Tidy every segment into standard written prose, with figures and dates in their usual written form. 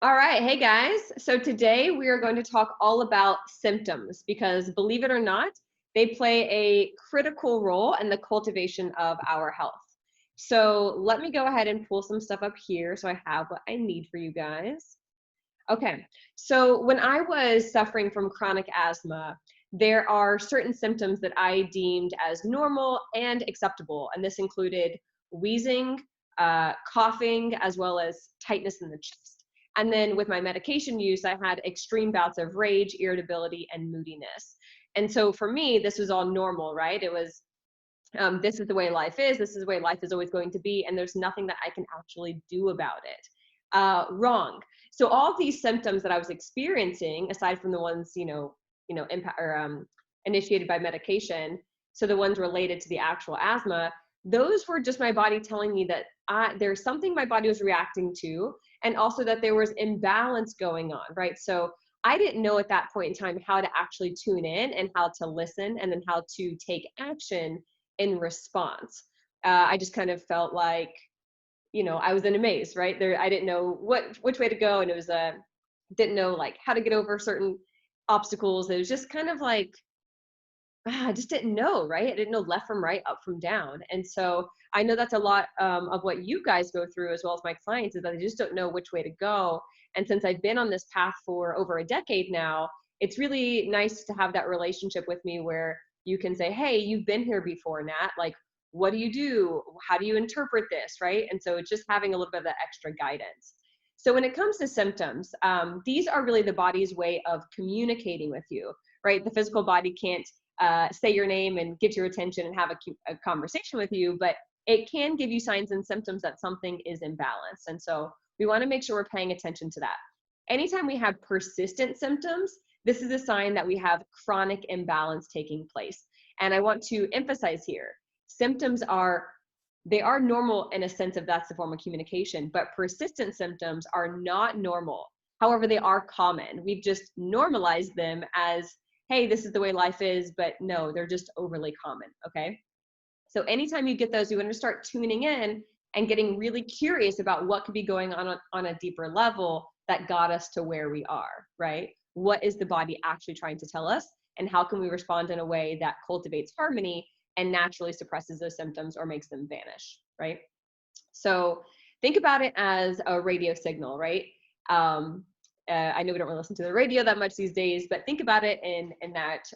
All right, hey guys. So today we are going to talk all about symptoms because believe it or not, they play a critical role in the cultivation of our health. So let me go ahead and pull some stuff up here so I have what I need for you guys. Okay, so when I was suffering from chronic asthma, there are certain symptoms that I deemed as normal and acceptable, and this included wheezing, coughing, as well as tightness in the chest. And then with my medication use, I had extreme bouts of rage, irritability, and moodiness. And so for me, this was all normal, right? It was this is the way life is, this is the way life is always going to be, and there's nothing that I can actually do about it. Wrong. So all of these symptoms that I was experiencing, aside from the ones, initiated by medication, so the ones related to the actual asthma, those were just my body telling me that there's something my body was reacting to, and also that there was imbalance going on, right? So I didn't know at that point in time how to actually tune in and how to listen and then how to take action in response. I just kind of felt like, I was in a maze, right? There, I didn't know which way to go, and it was didn't know like how to get over certain obstacles. It was just kind of like I just didn't know, right? I didn't know left from right, up from down, and so I know that's a lot of what you guys go through as well as my clients is that they just don't know which way to go. And since I've been on this path for over a decade now, it's really nice to have that relationship with me where you can say, hey, you've been here before, Nat. Like, what do you do? How do you interpret this, right? And so it's just having a little bit of that extra guidance. So when it comes to symptoms, these are really the body's way of communicating with you, right? The physical body can't say your name and get your attention and have a conversation with you, but it can give you signs and symptoms that something is imbalanced. And so we want to make sure we're paying attention to that. Anytime we have persistent symptoms, this is a sign that we have chronic imbalance taking place. And I want to emphasize here, symptoms are normal in a sense of that's the form of communication, but persistent symptoms are not normal. However, they are common. We've just normalized them as, hey, this is the way life is, but no, they're just overly common, okay? So anytime you get those, you want to start tuning in and getting really curious about what could be going on a deeper level that got us to where we are, right? What is the body actually trying to tell us? And how can we respond in a way that cultivates harmony and naturally suppresses those symptoms or makes them vanish, right? So think about it as a radio signal, right? I know we don't really listen to the radio that much these days, but think about it in that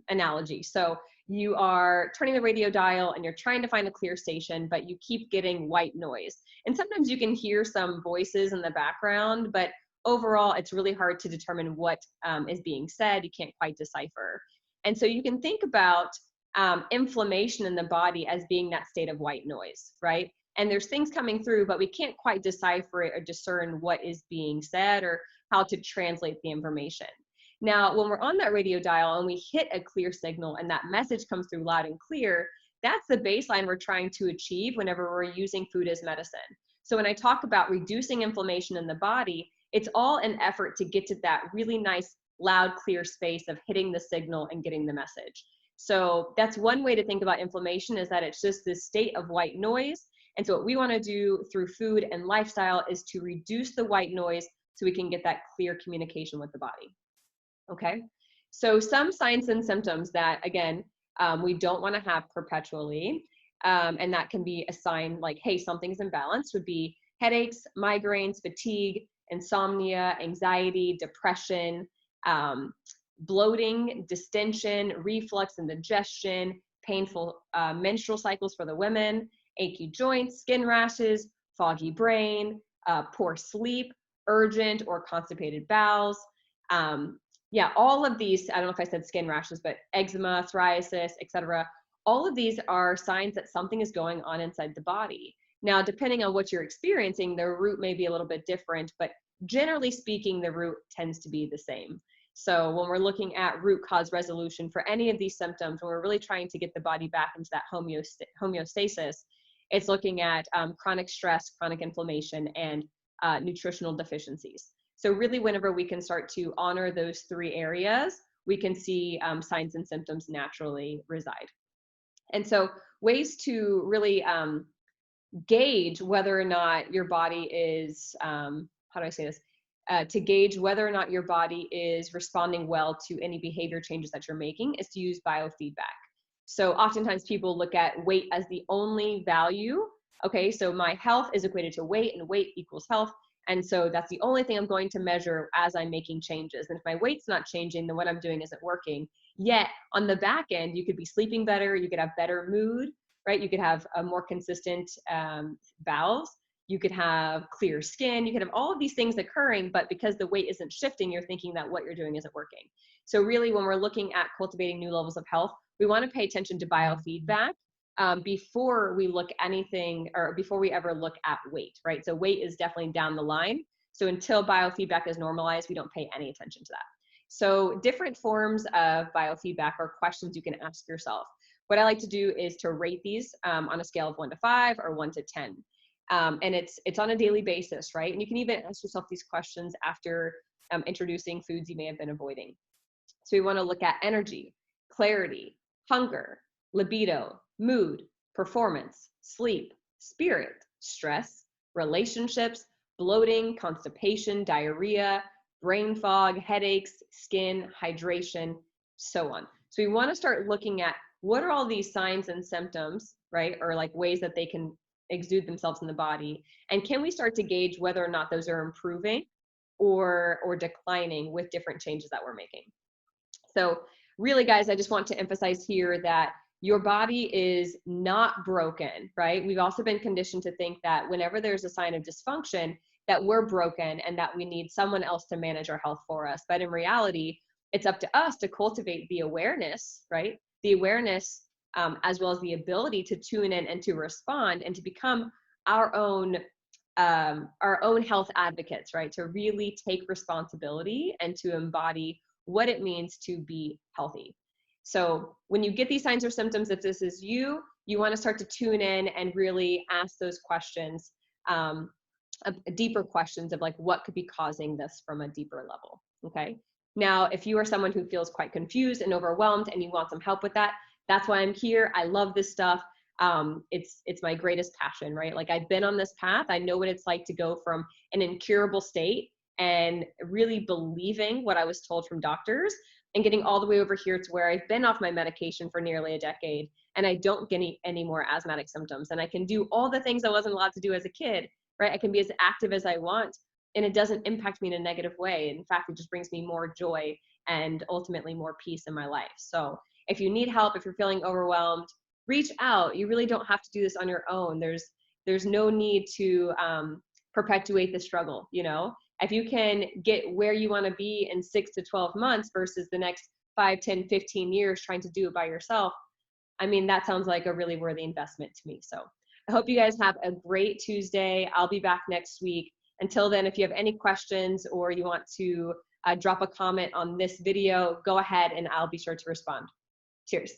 analogy. So you are turning the radio dial and you're trying to find a clear station, but you keep getting white noise. And sometimes you can hear some voices in the background, but overall, it's really hard to determine what is being said. You can't quite decipher. And so you can think about inflammation in the body as being that state of white noise, right? And there's things coming through, but we can't quite decipher it or discern what is being said or how to translate the information. Now, when we're on that radio dial and we hit a clear signal and that message comes through loud and clear, that's the baseline we're trying to achieve whenever we're using food as medicine. So when I talk about reducing inflammation in the body, it's all an effort to get to that really nice, loud, clear space of hitting the signal and getting the message. So that's one way to think about inflammation, is that it's just this state of white noise. And so what we want to do through food and lifestyle is to reduce the white noise so we can get that clear communication with the body. Okay, so some signs and symptoms that, again, we don't want to have perpetually, and that can be a sign like, hey, something's imbalanced, would be headaches, migraines, fatigue, insomnia, anxiety, depression, bloating, distension, reflux and digestion, painful menstrual cycles for the women, achy joints, skin rashes, foggy brain, poor sleep, urgent or constipated bowels. Yeah, all of these, I don't know if I said skin rashes, but eczema, psoriasis, etc. All of these are signs that something is going on inside the body. Now, depending on what you're experiencing, the root may be a little bit different, but generally speaking, the root tends to be the same. So when we're looking at root cause resolution for any of these symptoms, when we're really trying to get the body back into that homeostasis, it's looking at chronic stress, chronic inflammation, and nutritional deficiencies. So really, whenever we can start to honor those three areas, we can see signs and symptoms naturally reside. And so ways to really gauge whether or not your body is, how do I say this? to gauge whether or not your body is responding well to any behavior changes that you're making is to use biofeedback. So oftentimes people look at weight as the only value. Okay, so my health is equated to weight and weight equals health. And so that's the only thing I'm going to measure as I'm making changes. And if my weight's not changing, then what I'm doing isn't working. Yet on the back end, you could be sleeping better, you could have better mood, right? You could have a more consistent bowels, you could have clear skin, you could have all of these things occurring, but because the weight isn't shifting, you're thinking that what you're doing isn't working. So really, when we're looking at cultivating new levels of health, we want to pay attention to biofeedback before we look anything, or before we ever look at weight, right? So weight is definitely down the line. So until biofeedback is normalized, we don't pay any attention to that. So different forms of biofeedback are questions you can ask yourself. What I like to do is to rate these on a scale of 1 to 5 or 1 to 10. And it's on a daily basis, right? And you can even ask yourself these questions after introducing foods you may have been avoiding. So we want to look at energy, clarity, hunger, libido, mood, performance, sleep, spirit, stress, relationships, bloating, constipation, diarrhea, brain fog, headaches, skin, hydration, so on. So we want to start looking at what are all these signs and symptoms, right? Or like ways that they can exude themselves in the body. And can we start to gauge whether or not those are improving or declining with different changes that we're making? So really, guys, I just want to emphasize here that your body is not broken, right? We've also been conditioned to think that whenever there's a sign of dysfunction, that we're broken and that we need someone else to manage our health for us. But in reality, it's up to us to cultivate the awareness, right? The awareness as well as the ability to tune in and to respond and to become our own health advocates, right? To really take responsibility and to embody what it means to be healthy. So when you get these signs or symptoms, if this is you, you want to start to tune in and really ask those questions, deeper questions of like, what could be causing this from a deeper level, okay? Now, if you are someone who feels quite confused and overwhelmed and you want some help with that, that's why I'm here. I love this stuff. It's my greatest passion, right? Like I've been on this path. I know what it's like to go from an incurable state and really believing what I was told from doctors and getting all the way over here to where I've been off my medication for nearly a decade and I don't get any more asthmatic symptoms. And I can do all the things I wasn't allowed to do as a kid, right? I can be as active as I want and it doesn't impact me in a negative way. In fact, it just brings me more joy and ultimately more peace in my life. So if you need help, if you're feeling overwhelmed, reach out. You really don't have to do this on your own. There's no need to perpetuate the struggle, you know? If you can get where you want to be in 6 to 12 months versus the next 5, 10, 15 years trying to do it by yourself, I mean, that sounds like a really worthy investment to me. So I hope you guys have a great Tuesday. I'll be back next week. Until then, if you have any questions or you want to drop a comment on this video, go ahead and I'll be sure to respond. Cheers.